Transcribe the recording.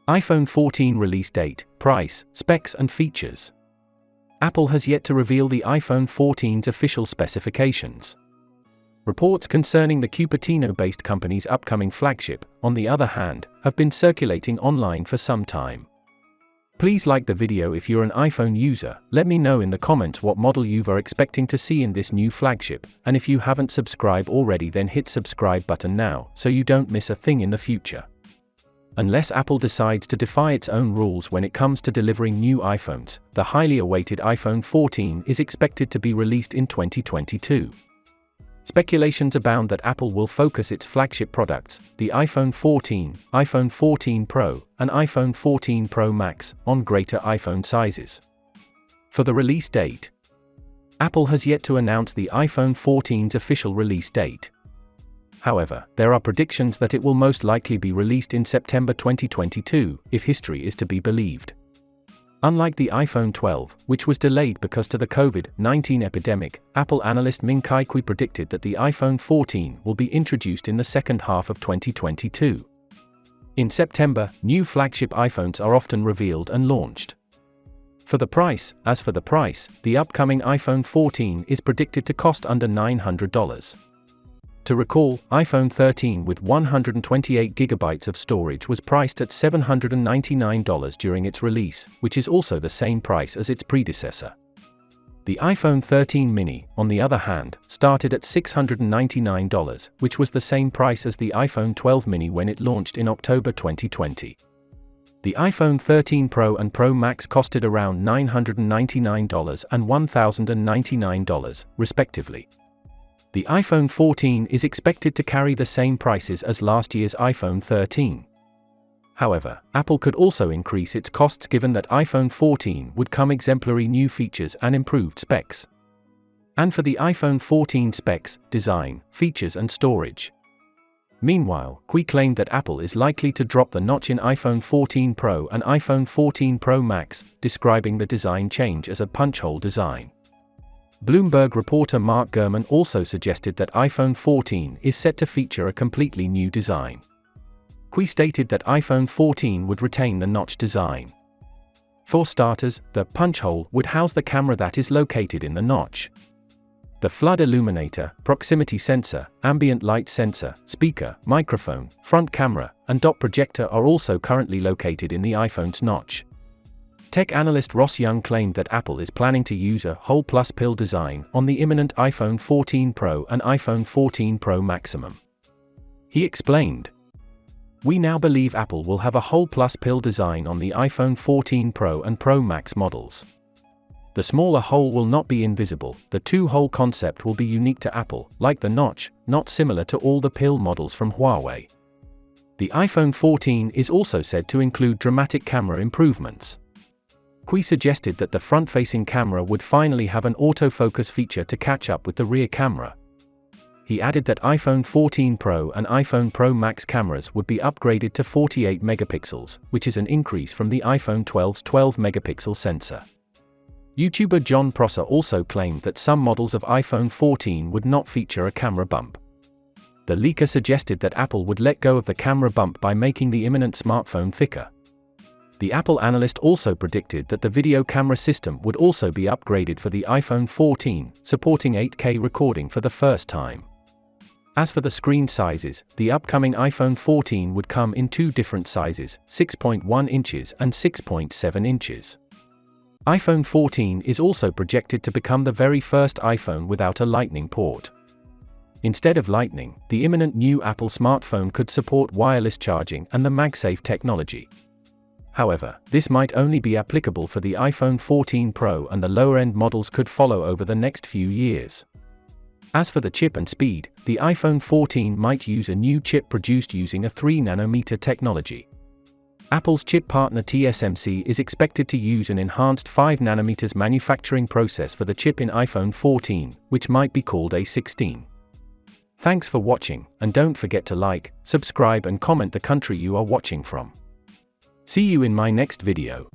iPhone 14 release date, price, specs and features. Apple has yet to reveal the iPhone 14's official specifications. Reports concerning the Cupertino-based company's upcoming flagship, on the other hand, have been circulating online for some time. Please like the video if you're an iPhone user, let me know in the comments what model you are expecting to see in this new flagship, and if you haven't subscribed already then hit subscribe button now, so you don't miss a thing in the future. Unless Apple decides to defy its own rules when it comes to delivering new iPhones, the highly awaited iPhone 14 is expected to be released in 2022. Speculations abound that Apple will focus its flagship products, the iPhone 14, iPhone 14 Pro, and iPhone 14 Pro Max, on greater iPhone sizes. For the release date, Apple has yet to announce the iPhone 14's official release date. However, there are predictions that it will most likely be released in September 2022, if history is to be believed. Unlike the iPhone 12, which was delayed because of the COVID-19 epidemic, Apple analyst Ming-Chi Kuo predicted that the iPhone 14 will be introduced in the second half of 2022. In September, new flagship iPhones are often revealed and launched. For the price, the upcoming iPhone 14 is predicted to cost under $900. To recall, iPhone 13 with 128GB of storage was priced at $799 during its release, which is also the same price as its predecessor. The iPhone 13 mini, on the other hand, started at $699, which was the same price as the iPhone 12 mini when it launched in October 2020. The iPhone 13 Pro and Pro Max costed around $999 and $1,099, respectively. The iPhone 14 is expected to carry the same prices as last year's iPhone 13. However, Apple could also increase its costs given that iPhone 14 would come exemplary new features and improved specs. And for the iPhone 14 specs, design, features and storage. Meanwhile, Kuo claimed that Apple is likely to drop the notch in iPhone 14 Pro and iPhone 14 Pro Max, describing the design change as a punch-hole design. Bloomberg reporter Mark Gurman also suggested that iPhone 14 is set to feature a completely new design. Kuo stated that iPhone 14 would retain the notch design. For starters, the punch hole would house the camera that is located in the notch. The flood illuminator, proximity sensor, ambient light sensor, speaker, microphone, front camera, and dot projector are also currently located in the iPhone's notch. Tech analyst Ross Young claimed that Apple is planning to use a hole plus pill design on the imminent iPhone 14 Pro and iPhone 14 Pro Maximum. He explained, "We now believe Apple will have a hole plus pill design on the iPhone 14 Pro and Pro Max models. The smaller hole will not be invisible, the two-hole concept will be unique to Apple, like the notch, not similar to all the pill models from Huawei." The iPhone 14 is also said to include dramatic camera improvements. Kuo suggested that the front-facing camera would finally have an autofocus feature to catch up with the rear camera. He added that iPhone 14 Pro and iPhone Pro Max cameras would be upgraded to 48 megapixels, which is an increase from the iPhone 12's 12 megapixel sensor. YouTuber John Prosser also claimed that some models of iPhone 14 would not feature a camera bump. The leaker suggested that Apple would let go of the camera bump by making the imminent smartphone thicker. The Apple analyst also predicted that the video camera system would also be upgraded for the iPhone 14, supporting 8K recording for the first time. As for the screen sizes, the upcoming iPhone 14 would come in two different sizes, 6.1 inches and 6.7 inches. iPhone 14 is also projected to become the very first iPhone without a Lightning port. Instead of Lightning, the imminent new Apple smartphone could support wireless charging and the MagSafe technology. However, this might only be applicable for the iPhone 14 Pro, and the lower-end models could follow over the next few years. As for the chip and speed, the iPhone 14 might use a new chip produced using a 3nm technology. Apple's chip partner TSMC is expected to use an enhanced 5nm manufacturing process for the chip in iPhone 14, which might be called A16. Thanks for watching, and don't forget to like, subscribe and comment the country you are watching from. See you in my next video.